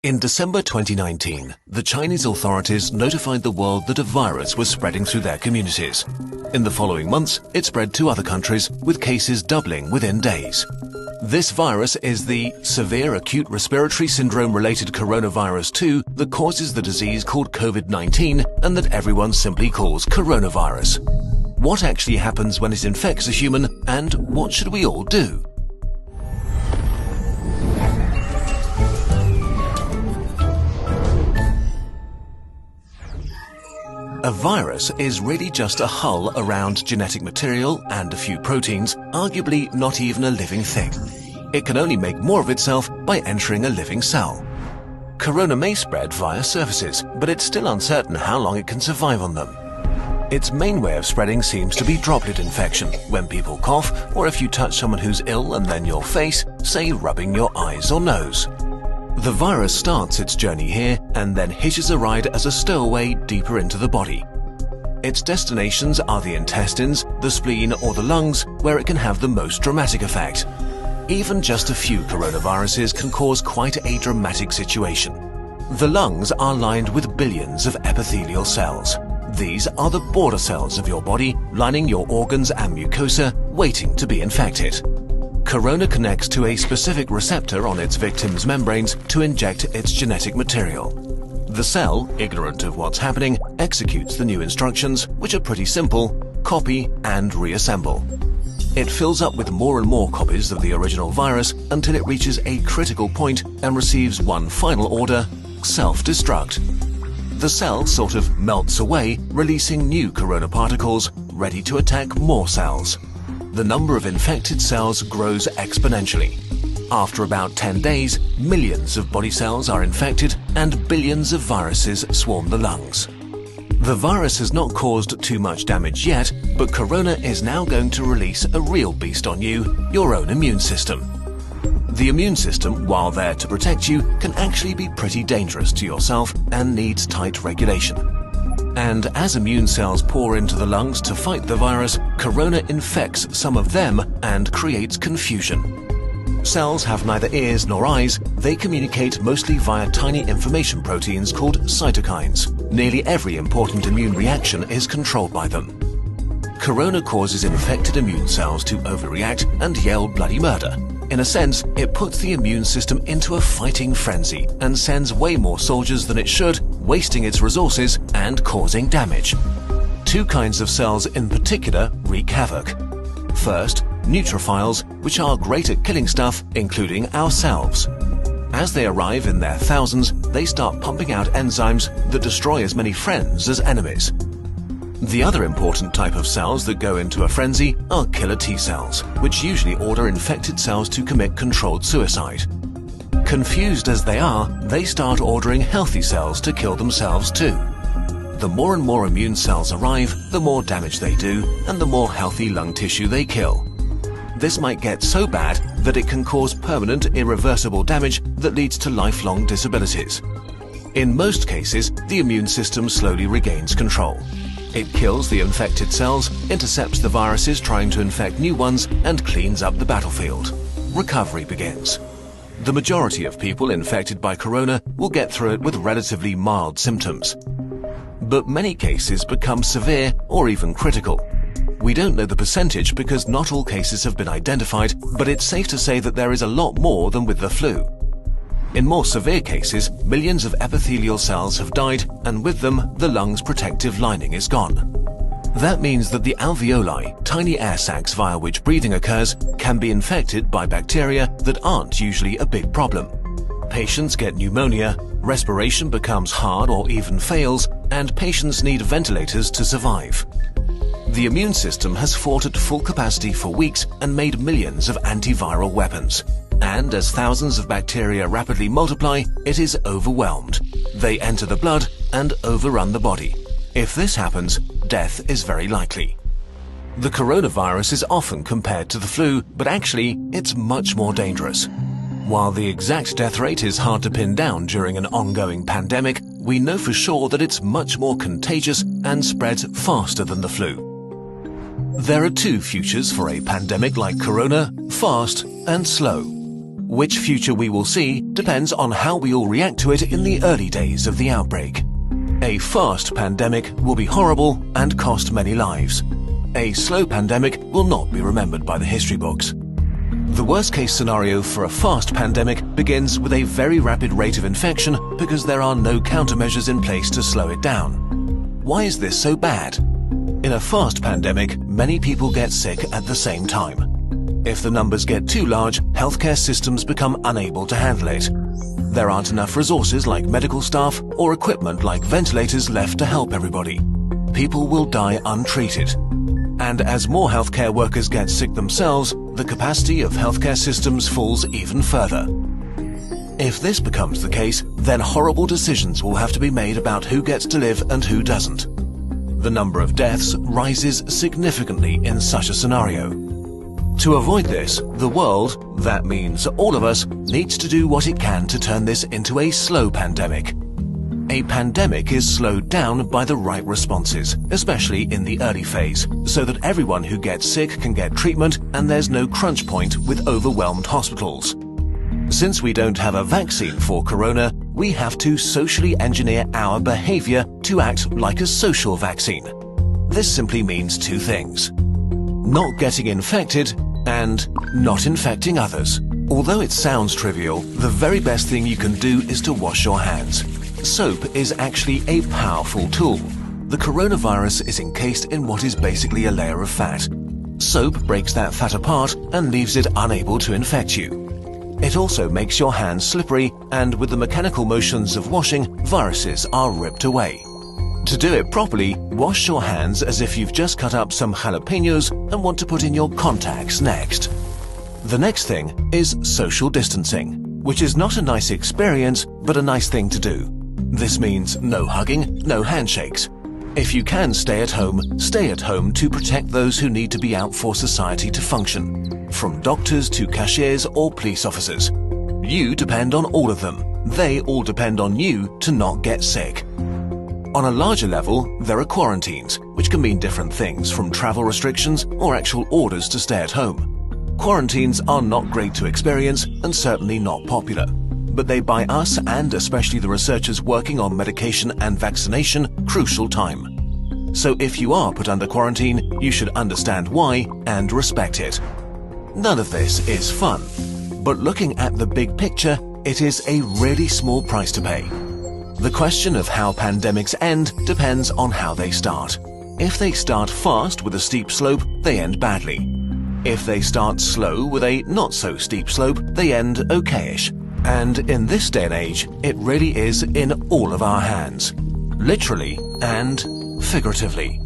In December 2019, the Chinese authorities notified the world that a virus was spreading through their communities. In the following months, it spread to other countries, with cases doubling within days. This virus is the severe acute respiratory syndrome-related coronavirus 2 that causes the disease called COVID-19 and that everyone simply calls coronavirus. What actually happens when it infects a human, and what should we all do? A virus is really just a hull around genetic material and a few proteins, arguably not even a living thing. It can only make more of itself by entering a living cell. Corona may spread via surfaces, but it's still uncertain how long it can survive on them. Its main way of spreading seems to be droplet infection, when people cough, or if you touch someone who's ill and then your face, say rubbing your eyes or nose. The virus starts its journey here and then hitches a ride as a stowaway deeper into the body. Its destinations are the intestines, the spleen or the lungs, where it can have the most dramatic effect. Even just a few coronaviruses can cause quite a dramatic situation. The lungs are lined with billions of epithelial cells. These are the border cells of your body, lining your organs and mucosa, waiting to be infected. Corona connects to a specific receptor on its victim's membranes to inject its genetic material. The cell, ignorant of what's happening, executes the new instructions, which are pretty simple: copy and reassemble. It fills up with more and more copies of the original virus until it reaches a critical point and receives one final order: self-destruct. The cell sort of melts away, releasing new corona particles, ready to attack more cells. The number of infected cells grows exponentially. After about 10 days, millions of body cells are infected and billions of viruses swarm the lungs. The virus has not caused too much damage yet, but corona is now going to release a real beast on you, your own immune system. The immune system, while there to protect you, can actually be pretty dangerous to yourself and needs tight regulation. And as immune cells pour into the lungs to fight the virus, corona infects some of them and creates confusion. Cells have neither ears nor eyes. They communicate mostly via tiny information proteins called cytokines. Nearly every important immune reaction is controlled by them. Corona causes infected immune cells to overreact and yell bloody murder. In a sense, it puts the immune system into a fighting frenzy and sends way more soldiers than it should, wasting its resources and causing damage. Two kinds of cells in particular wreak havoc. First, neutrophils, which are great at killing stuff, including ourselves. As they arrive in their thousands, they start pumping out enzymes that destroy as many friends as enemies. The other important type of cells that go into a frenzy are killer T cells, which usually order infected cells to commit controlled suicide. Confused as they are, they start ordering healthy cells to kill themselves too. The more and more immune cells arrive, the more damage they do, and the more healthy lung tissue they kill. This might get so bad that it can cause permanent, irreversible damage that leads to lifelong disabilities. In most cases, the immune system slowly regains control. It kills the infected cells, intercepts the viruses trying to infect new ones, and cleans up the battlefield. Recovery begins. The majority of people infected by corona will get through it with relatively mild symptoms. But many cases become severe or even critical. We don't know the percentage because not all cases have been identified, but it's safe to say that there is a lot more than with the flu. In more severe cases, millions of epithelial cells have died, and with them, the lung's protective lining is gone. That means that the alveoli, tiny air sacs via which breathing occurs, can be infected by bacteria that aren't usually a big problem. Patients get pneumonia, respiration becomes hard or even fails, and patients need ventilators to survive. The immune system has fought at full capacity for weeks and made millions of antiviral weapons. And as thousands of bacteria rapidly multiply, it is overwhelmed. They enter the blood and overrun the body. If this happens, death is very likely. The coronavirus is often compared to the flu, but actually, it's much more dangerous. While the exact death rate is hard to pin down during an ongoing pandemic, we know for sure that it's much more contagious and spreads faster than the flu. There are two futures for a pandemic like corona: fast and slow. Which future we will see depends on how we all react to it in the early days of the outbreak. A fast pandemic will be horrible and cost many lives. A slow pandemic will not be remembered by the history books. The worst-case scenario for a fast pandemic begins with a very rapid rate of infection because there are no countermeasures in place to slow it down. Why is this so bad? In a fast pandemic, many people get sick at the same time. If the numbers get too large, healthcare systems become unable to handle it. There aren't enough resources like medical staff or equipment like ventilators left to help everybody. People will die untreated. And as more healthcare workers get sick themselves, the capacity of healthcare systems falls even further. If this becomes the case, then horrible decisions will have to be made about who gets to live and who doesn't. The number of deaths rises significantly in such a scenario. To avoid this, the world, that means all of us, needs to do what it can to turn this into a slow pandemic. A pandemic is slowed down by the right responses, especially in the early phase, so that everyone who gets sick can get treatment and there's no crunch point with overwhelmed hospitals. Since we don't have a vaccine for corona, we have to socially engineer our behavior to act like a social vaccine. This simply means two things: not getting infected and not infecting others. Although it sounds trivial, the very best thing you can do is to wash your hands. Soap is actually a powerful tool. The coronavirus is encased in what is basically a layer of fat. Soap breaks that fat apart and leaves it unable to infect you. It also makes your hands slippery, and with the mechanical motions of washing, viruses are ripped away. To do it properly, wash your hands as if you've just cut up some jalapenos and want to put in your contacts next. The next thing is social distancing, which is not a nice experience, but a nice thing to do. This means no hugging, no handshakes. If you can stay at home to protect those who need to be out for society to function, from doctors to cashiers or police officers. You depend on all of them. They all depend on you to not get sick. On a larger level, there are quarantines, which can mean different things, from travel restrictions or actual orders to stay at home. Quarantines are not great to experience and certainly not popular, but they buy us, and especially the researchers working on medication and vaccination, crucial time. So if you are put under quarantine, you should understand why and respect it. None of this is fun, but looking at the big picture, it is a really small price to pay. The question of how pandemics end depends on how they start. If they start fast with a steep slope, they end badly. If they start slow with a not-so-steep slope, they end okayish. And in this day and age, it really is in all of our hands, literally and figuratively.